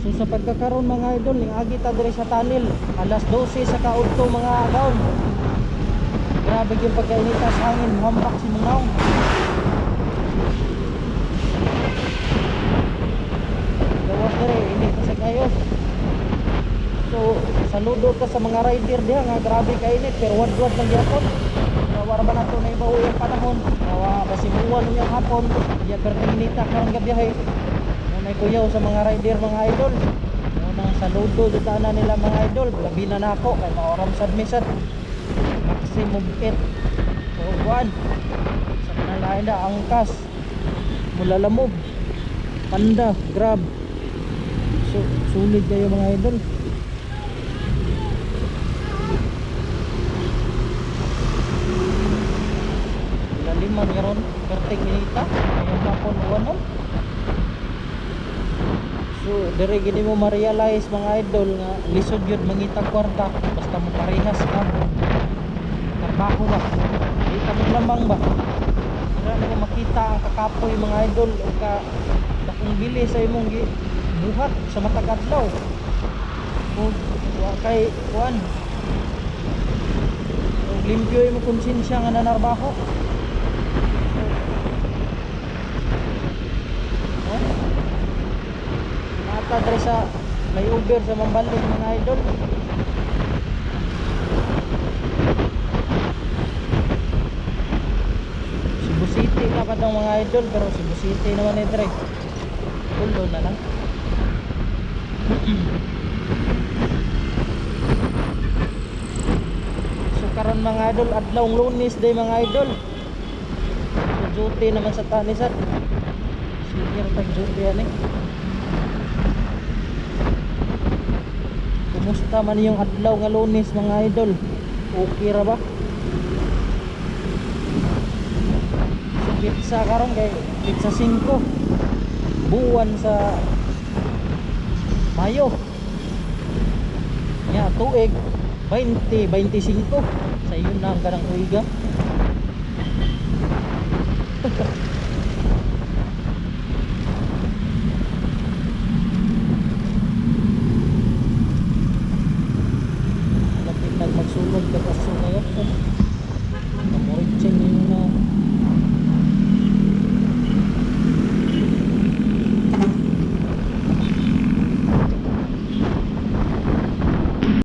So sa pagkakaroon mga idol, ning agi ta diri sa tunnel, alas 12 sa kaudto mga agaw. Grabe yung pagkainita sa hangin, hambak si Mungaw. Gawas diri, init na sa kayo. So saludo ka sa mga rider diha nga grabe ka init, pero wad-wad lang gyapon. Wala ba nato na ibaw yung panahon? Nawa basimuan yung hapon, diya perting inita karon gabiyahe. May kuyaw sa mga rider mga idol. Unang saludo dito na nila mga idol. Labi na nako kay maoram sad misad. Maximum 8 o 1 sa kanalain na angkas mula lamog panda grab. So sulit kayo mga idol. Laliman karon perting minita ayong hapon uwanon. So dire gini mo ma-realize mga idol nga lisod yun mangita kwarta basta mo parehas ka trabaho ba di ka mo lamang ba dira na mo makita ang kakapoy mga idol o ka dakong bili sa imong buhat sa matag adlaw o wa kay kuan o limpyo imong konsensya nga nanarbaho. Nata diri sa flyover sa Mambalik mga idol. Cebu City na pa itong mga idol, pero Cebu City naman eh diri. Tulo na lang. So karon mga idol, adlawng Lunes day mga idol. So duty naman sa Tanisan. Sige tag duty yan eh. Kumusta man yung adlaw nga Lunes mga idol? Okay ra ba? So pizza karon kay pizza 5 buwan sa Mayo. Nya tuig 20-25 sa yun na ang kanang uiga. Magsulod ka paso ngayon.